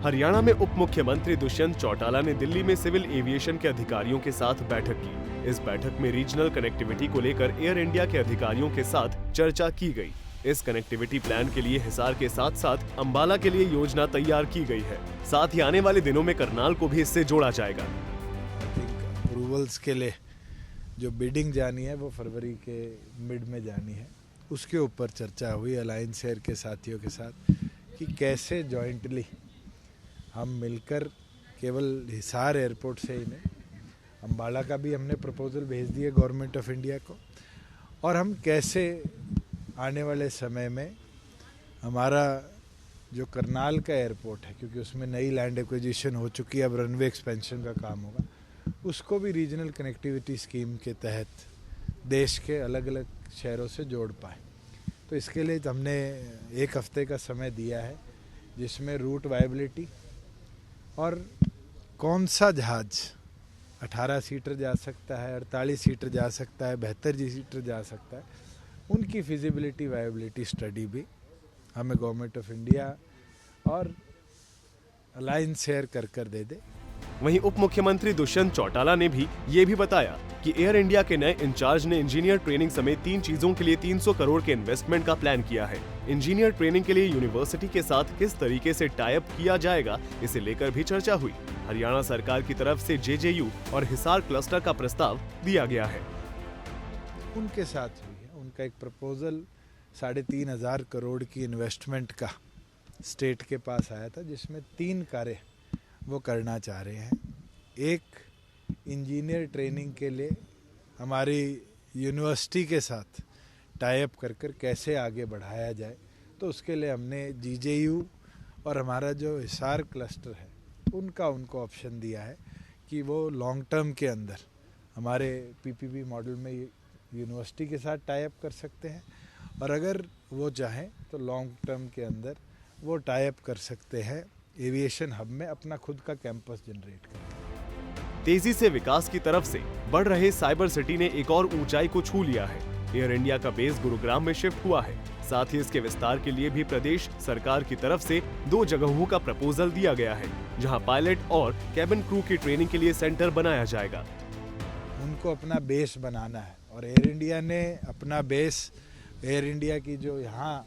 हरियाणा में उप मुख्यमंत्री दुष्यंत चौटाला ने दिल्ली में सिविल एविएशन के अधिकारियों के साथ बैठक की। इस बैठक में रीजनल कनेक्टिविटी को लेकर एयर इंडिया के अधिकारियों के साथ चर्चा की गई। इस कनेक्टिविटी प्लान के लिए हिसार के साथ साथ अंबाला के लिए योजना तैयार की गई है। साथ ही आने वाले दिनों में करनाल को भी इससे जोड़ा जाएगा। अप्रूवल्स के लिए जो बिडिंग जानी है वो फरवरी के मिड में जानी है। उसके ऊपर चर्चा हुई अलायंस एयर के साथियों के साथ कि कैसे जॉइंटली हम मिलकर केवल हिसार एयरपोर्ट से ही नहीं, अंबाला का भी हमने प्रपोजल भेज दिया गवर्नमेंट ऑफ इंडिया को, और हम कैसे आने वाले समय में हमारा जो करनाल का एयरपोर्ट है, क्योंकि उसमें नई लैंड एक्विजिशन हो चुकी है, अब रनवे एक्सपेंशन का काम होगा, उसको भी रीजनल कनेक्टिविटी स्कीम के तहत देश के अलग अलग शहरों से जोड़ पाए। तो इसके लिए हमने 1 हफ्ते का समय दिया है, जिसमें रूट वायबिलिटी और कौन सा जहाज 18 सीटर जा सकता है, 48 सीटर जा सकता है, 72 सीटर जा सकता है, उनकी फिजिबिलिटी वायबिलिटी स्टडी भी हमें गवर्नमेंट ऑफ इंडिया और अलायंस एयर कर दे दे। वहीं उप मुख्यमंत्री दुष्यंत चौटाला ने भी ये भी बताया कि एयर इंडिया के नए इंचार्ज ने इंजीनियर ट्रेनिंग समेत 3 चीजों के लिए 300 करोड़ के इन्वेस्टमेंट का प्लान किया है। इंजीनियर ट्रेनिंग के लिए यूनिवर्सिटी के साथ किस तरीके से टाई अप किया जाएगा, इसे लेकर भी चर्चा हुई। हरियाणा सरकार की तरफ से JJU और हिसार क्लस्टर का प्रस्ताव दिया गया है। उनके साथ हुई है, उनका एक प्रपोजल 3,500 करोड़ की इन्वेस्टमेंट का स्टेट के पास आया था, जिसमें 3 कार्य वो करना चाह रहे हैं। एक, इंजीनियर ट्रेनिंग के लिए हमारी यूनिवर्सिटी के साथ टाई अप कर कैसे आगे बढ़ाया जाए, तो उसके लिए हमने JJU और हमारा जो हिसार क्लस्टर है उनको ऑप्शन दिया है कि वो लॉन्ग टर्म के अंदर हमारे PPP मॉडल में यूनिवर्सिटी के साथ टाई अप कर सकते हैं, और अगर वो चाहें तो लॉन्ग टर्म के अंदर वो टाई अप कर सकते हैं एविएशन हब में अपना खुद का कैंपस जनरेट कर। तेजी से विकास की तरफ से बढ़ रहे साइबर सिटी ने एक और ऊंचाई को छू लिया है। एयर इंडिया का बेस गुरुग्राम में शिफ्ट हुआ है। साथ ही इसके विस्तार के लिए भी प्रदेश सरकार की तरफ से 2 जगहों का प्रपोजल दिया गया है, जहां पायलट और कैबिन क्रू की ट्रेनिंग के लिए सेंटर बनाया जाएगा। उनको अपना बेस बनाना है, और एयर इंडिया ने अपना बेस एयर इंडिया की जो यहाँ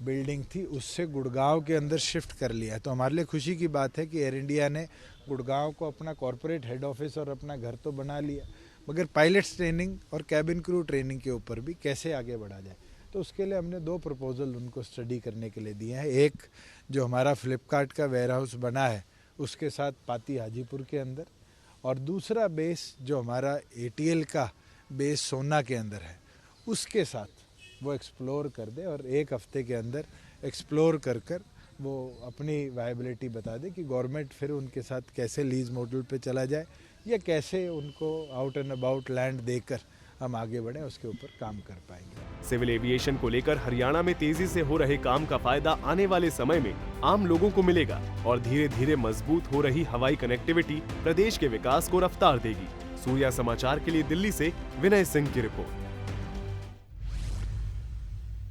बिल्डिंग थी उससे गुड़गांव के अंदर शिफ्ट कर लिया है। तो हमारे लिए खुशी की बात है कि एयर इंडिया ने गुड़गांव को अपना कॉरपोरेट हेड ऑफिस और अपना घर तो बना लिया, मगर पायलट्स ट्रेनिंग और कैबिन क्रू ट्रेनिंग के ऊपर भी कैसे आगे बढ़ा जाए, तो उसके लिए हमने 2 प्रपोजल उनको स्टडी करने के लिए दिए हैं। एक जो हमारा फ्लिपकार्ट का वेयर हाउस बना है उसके साथ पाती हाजीपुर के अंदर, और दूसरा बेस जो हमारा ATL का बेस सोना के अंदर है उसके साथ वो एक्सप्लोर कर दे, और 1 हफ्ते के अंदर एक्सप्लोर कर वो अपनी वायबिलिटी बता दे कि गवर्नमेंट फिर उनके साथ कैसे लीज मॉडल पे चला जाए, या कैसे उनको आउट एंड अबाउट लैंड देकर हम आगे बढ़ें, उसके ऊपर काम कर पाएंगे। सिविल एविएशन को लेकर हरियाणा में तेजी से हो रहे काम का फायदा आने वाले समय में आम लोगों को मिलेगा, और धीरे धीरे मजबूत हो रही हवाई कनेक्टिविटी प्रदेश के विकास को रफ्तार देगी। सूर्या समाचार के लिए दिल्ली से विनय सिंह की रिपोर्ट।